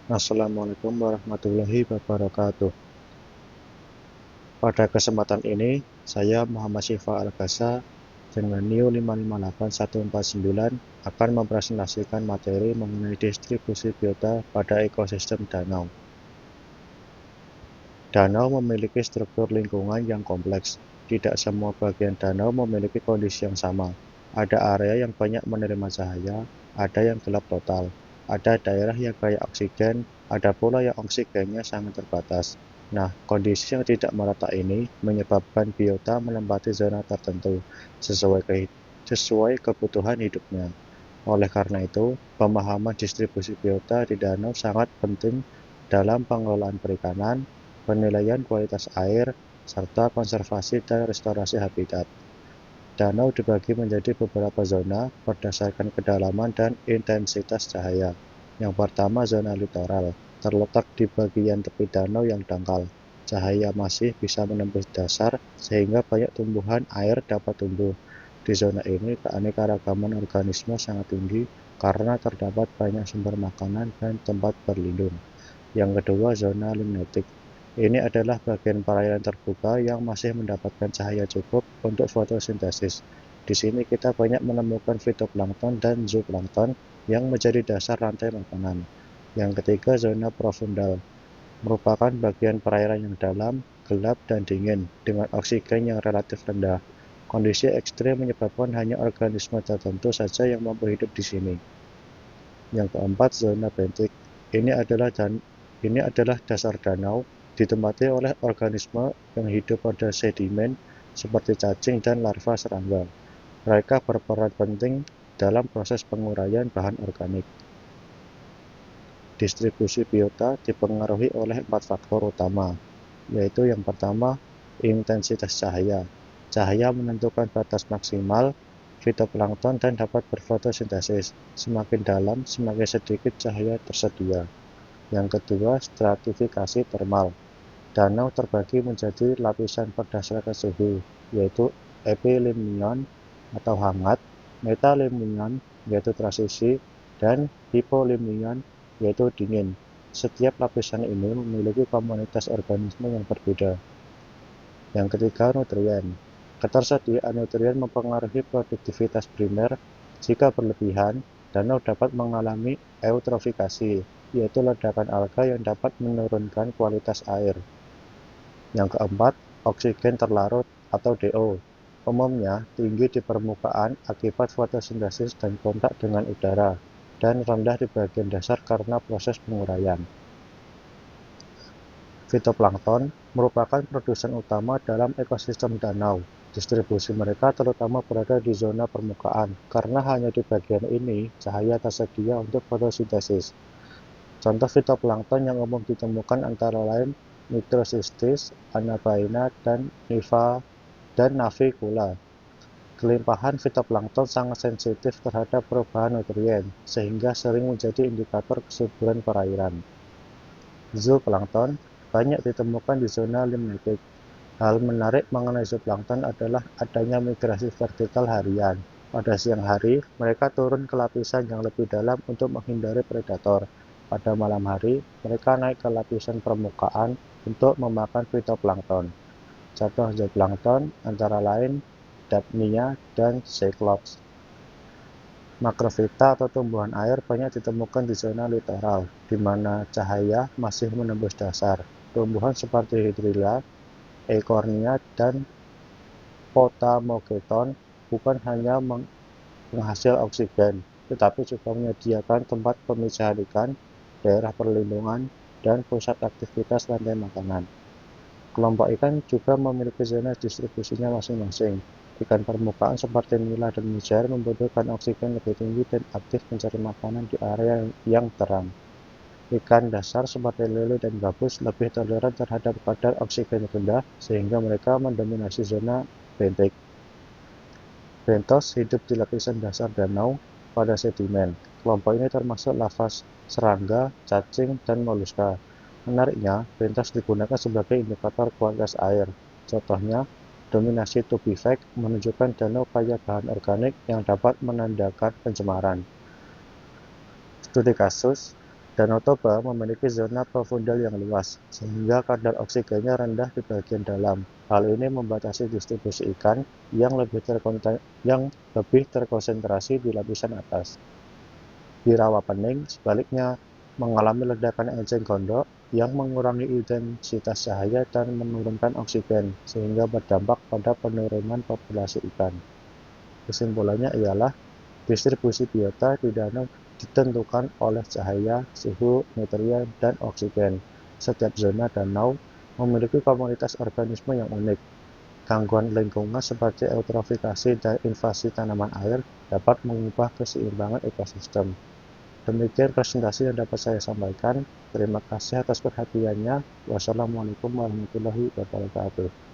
Assalamualaikum warahmatullahi wabarakatuh. Pada kesempatan ini, saya Muhammad Syifa Al-Ghasa dengan NIU 558149 akan mempresentasikan materi mengenai distribusi biota pada ekosistem danau. Danau memiliki struktur lingkungan yang kompleks. Tidak semua bagian danau memiliki kondisi yang sama. Ada area yang banyak menerima cahaya, ada yang gelap total, ada daerah yang kaya oksigen, ada pula yang oksigennya sangat terbatas. Nah, kondisi yang tidak merata ini menyebabkan biota menempati zona tertentu sesuai kebutuhan hidupnya. Oleh karena itu, pemahaman distribusi biota di danau sangat penting dalam pengelolaan perikanan, penilaian kualitas air, serta konservasi dan restorasi habitat. Danau dibagi menjadi beberapa zona berdasarkan kedalaman dan intensitas cahaya. Yang pertama, zona litoral, terletak di bagian tepi danau yang dangkal. Cahaya masih bisa menembus dasar sehingga banyak tumbuhan air dapat tumbuh. Di zona ini, keanekaragaman organisme sangat tinggi karena terdapat banyak sumber makanan dan tempat berlindung. Yang kedua, zona limnetik. Ini adalah bagian perairan terbuka yang masih mendapatkan cahaya cukup untuk fotosintesis. Di sini kita banyak menemukan fitoplankton dan zooplankton yang menjadi dasar rantai makanan. Yang ketiga, zona profundal. Merupakan bagian perairan yang dalam, gelap, dan dingin, dengan oksigen yang relatif rendah. Kondisi ekstrim menyebabkan hanya organisme tertentu saja yang mampu hidup di sini. Yang keempat, zona bentik. Ini adalah dasar danau, ditempati oleh organisme yang hidup pada sedimen seperti cacing dan larva serangga. Mereka berperan penting dalam proses penguraian bahan organik. Distribusi biota dipengaruhi oleh 4 faktor utama, yaitu yang pertama, intensitas cahaya. Cahaya menentukan batas maksimal fitoplankton dan dapat berfotosintesis. Semakin dalam, semakin sedikit cahaya tersedia. Yang kedua, stratifikasi termal. Danau terbagi menjadi lapisan berdasarkan suhu, yaitu epilimion atau hangat, metalimion yaitu transisi, dan hipolimion yaitu dingin. Setiap lapisan ini memiliki komunitas organisme yang berbeda. Yang ketiga, nutrien. Ketersediaan nutrien mempengaruhi produktivitas primer. Jika berlebihan, danau dapat mengalami eutrofikasi, yaitu ledakan alga yang dapat menurunkan kualitas air. Yang keempat, oksigen terlarut atau DO. Umumnya tinggi di permukaan akibat fotosintesis dan kontak dengan udara, dan rendah di bagian dasar karena proses penguraian. Fitoplankton merupakan produsen utama dalam ekosistem danau. Distribusi mereka terutama berada di zona permukaan, karena hanya di bagian ini cahaya tersedia untuk fotosintesis. Contoh fitoplankton yang umum ditemukan antara lain Microcystis, Anabaina, dan Navicula. Kelimpahan fitoplankton sangat sensitif terhadap perubahan nutrien, sehingga sering menjadi indikator kesuburan perairan. Zooplankton banyak ditemukan di zona limnetik. Hal menarik mengenai zooplankton adalah adanya migrasi vertikal harian. Pada siang hari, mereka turun ke lapisan yang lebih dalam untuk menghindari predator. Pada malam hari, mereka naik ke lapisan permukaan untuk memakan fitoplankton. Contoh zooplankton antara lain Daphnia dan Cyclops. Makrofita atau tumbuhan air banyak ditemukan di zona litoral, di mana cahaya masih menembus dasar. Tumbuhan seperti Hydrilla, Eichhornia, dan Potamogeton bukan hanya penghasil oksigen, tetapi juga menyediakan tempat pemisahan ikan, daerah perlindungan, dan pusat aktivitas rantai makanan. Kelompok ikan juga memiliki zona distribusinya masing-masing. Ikan permukaan seperti nila dan mujair membutuhkan oksigen lebih tinggi dan aktif mencari makanan di area yang terang. Ikan dasar seperti lele dan gabus lebih toleran terhadap kadar oksigen rendah, sehingga mereka mendominasi zona bentik. Bentos hidup di lapisan dasar danau pada sedimen. Kelompok ini termasuk lava serangga, cacing, dan moluska. Menariknya, bentos digunakan sebagai indikator kualitas air. Contohnya, dominasi tubifex menunjukkan danau kaya bahan organik yang dapat menandakan pencemaran. Studi kasus, Danau Toba memiliki zona profundal yang luas, sehingga kadar oksigennya rendah di bagian dalam. Hal ini membatasi distribusi ikan yang lebih terkonsentrasi di lapisan atas. Di Rawapening, sebaliknya, mengalami ledakan eceng gondok yang mengurangi intensitas cahaya dan menurunkan oksigen, sehingga berdampak pada penurunan populasi ikan. Kesimpulannya ialah distribusi biota di danau ditentukan oleh cahaya, suhu, nutrien, dan oksigen. Setiap zona danau memiliki komunitas organisme yang unik. Gangguan lingkungan seperti eutrofikasi dan invasi tanaman air dapat mengubah keseimbangan ekosistem. Demikian presentasi yang dapat saya sampaikan. Terima kasih atas perhatiannya. Wassalamualaikum warahmatullahi wabarakatuh.